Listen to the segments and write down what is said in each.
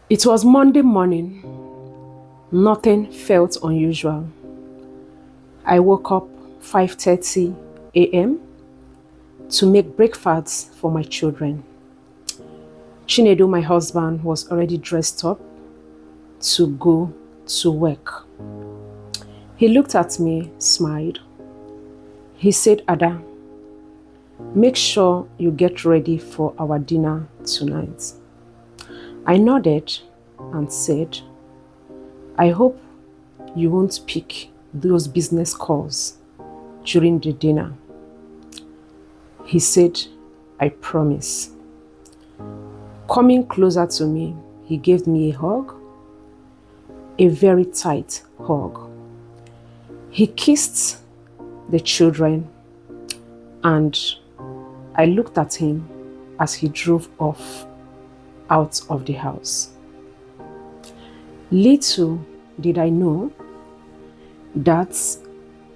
It was Monday morning. Nothing felt unusual. I woke up 5:30 a.m. to make breakfast for my children. Chinedu, my husband, was already dressed up to go to work. He looked at me, smiled. He said, "Ada, make sure you get ready for our dinner tonight." I nodded and said, "I hope you won't pick those business calls during the dinner." He said, "I promise." Coming closer to me, he gave me a hug, a very tight hug. He kissed the children, and I looked at him as he drove off out of the house. Little did I know that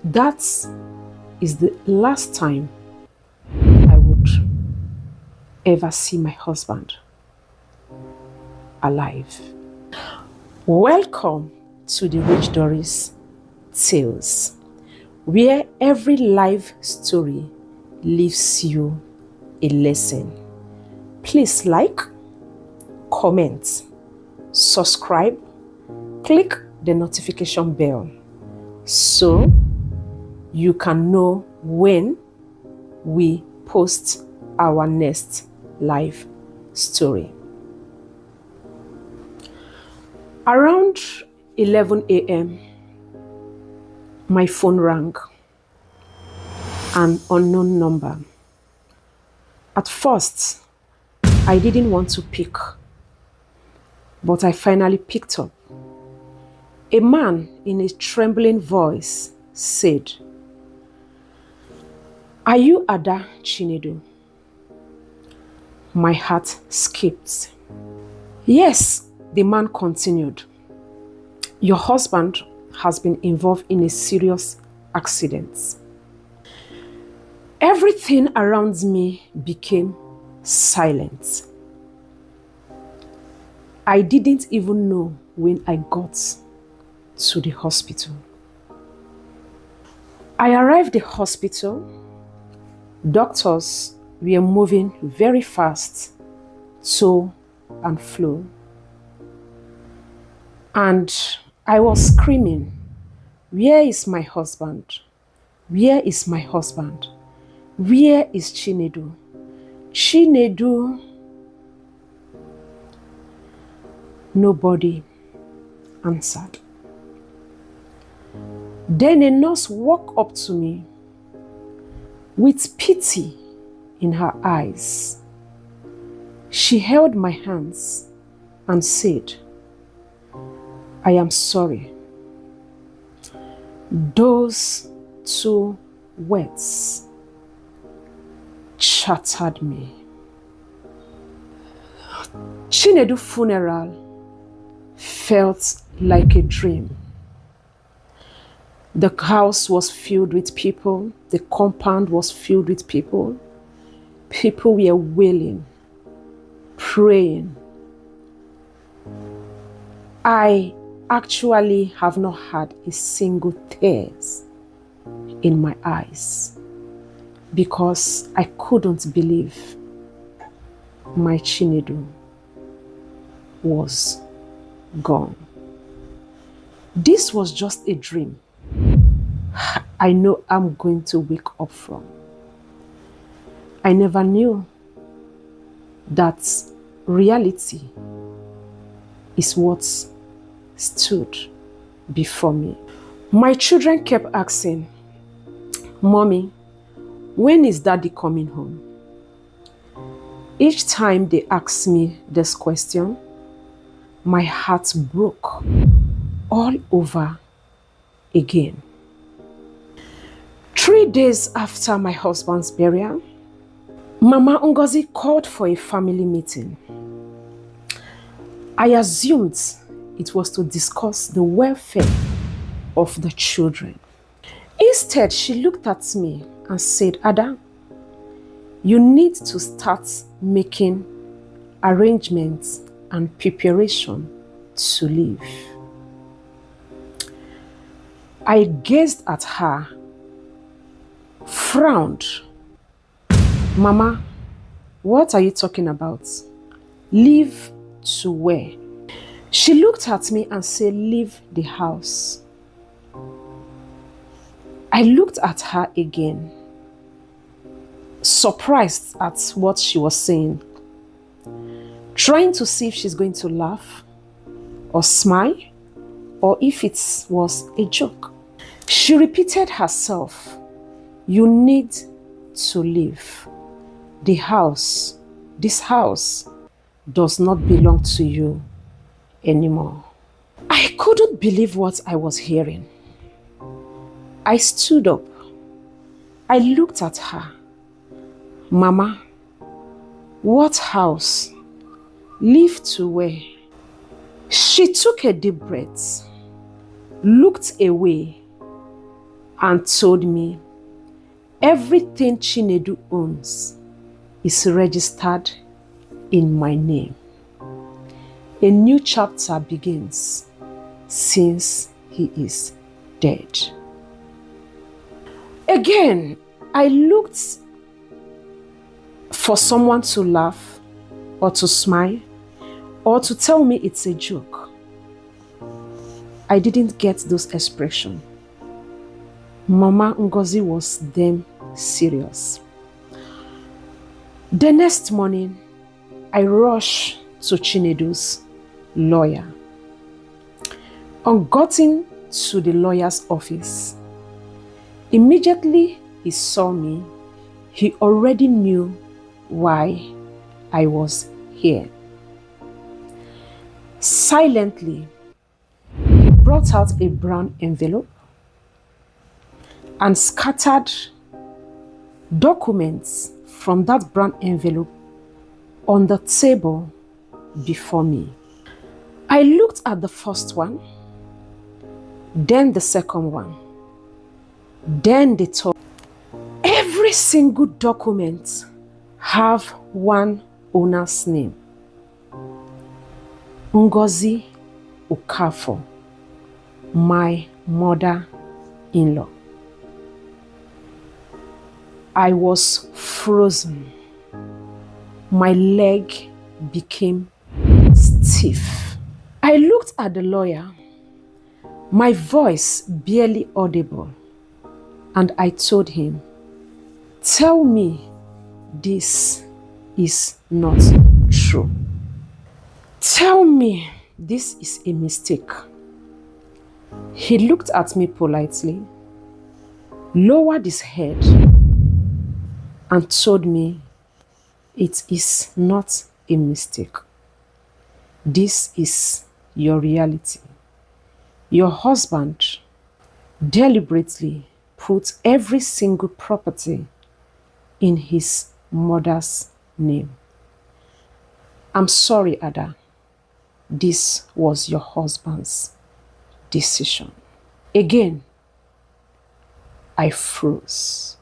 that is the last time I would ever see my husband alive. Welcome to the Rich Doris Tales, where every life story leaves you a lesson. Please like, comment, subscribe, click the notification bell so you can know when we post our next live story. Around 11 a.m., my phone rang, an unknown number. At first, I didn't want to pick, but I finally picked up. A man in a trembling voice said, "Are you Ada Chinedu?" My heart skipped. "Yes," the man continued. "Your husband has been involved in a serious accident." Everything around me became silent. I didn't even know when I got to the hospital. I arrived at the hospital. Doctors were moving very fast to and fro. And I was screaming, "Where is my husband? Where is my husband? Where is Chinedu? Chinedu." Nobody answered. Then a nurse walked up to me with pity in her eyes. She held my hands and said, "I am sorry." Those two words shattered me. Chinedu's funeral felt like a dream. The house was filled with people. The compound was filled with people. People were wailing, praying. I actually have not had a single tear in my eyes because I couldn't believe my Chinedu was gone. This was just a dream I know I'm going to wake up from. I never knew that reality is what stood before me. My children kept asking, "Mommy, when is Daddy coming home?" Each time they asked me this question, my heart broke all over again. 3 days after my husband's burial, Mama Ngozi called for a family meeting. I assumed it was to discuss the welfare of the children. Instead, she looked at me and said, "Ada, you need to start making arrangements and preparation to leave. I gazed at her, frowned. Mama, what are you talking about? Leave to where? She looked at me and said, leave the house. I looked at her again, surprised at what she was saying, trying to see if she's going to laugh or smile or if it was a joke. She repeated herself, you need to leave. This house does not belong to you anymore. I couldn't believe what I was hearing. I stood up. I looked at her. Mama, what house? Leave to where? She took a deep breath, looked away, and told me, everything Chinedu owns is registered in my name. A new chapter begins since he is dead. Again, I looked for someone to laugh or to smile or to tell me it's a joke. I didn't get those expressions. Mama Ngozi was damn serious. The next morning, I rushed to Chinedu's lawyer. On getting to the lawyer's office, immediately he saw me. He already knew why I was here. Silently, he brought out a brown envelope and scattered documents from that brown envelope on the table before me. I looked at the first one, then the second one, then the third. Every single document have one owner's name. Ngozi Okafor, my mother-in-law. I was frozen. My leg became stiff. I looked at the lawyer, my voice barely audible, and I told him, tell me this is not true. Tell me this is a mistake. He looked at me politely, lowered his head, and told me it is not a mistake. This is your reality. Your husband deliberately put every single property in his mother's name. I'm sorry, Ada. This was your husband's decision. Again, I froze.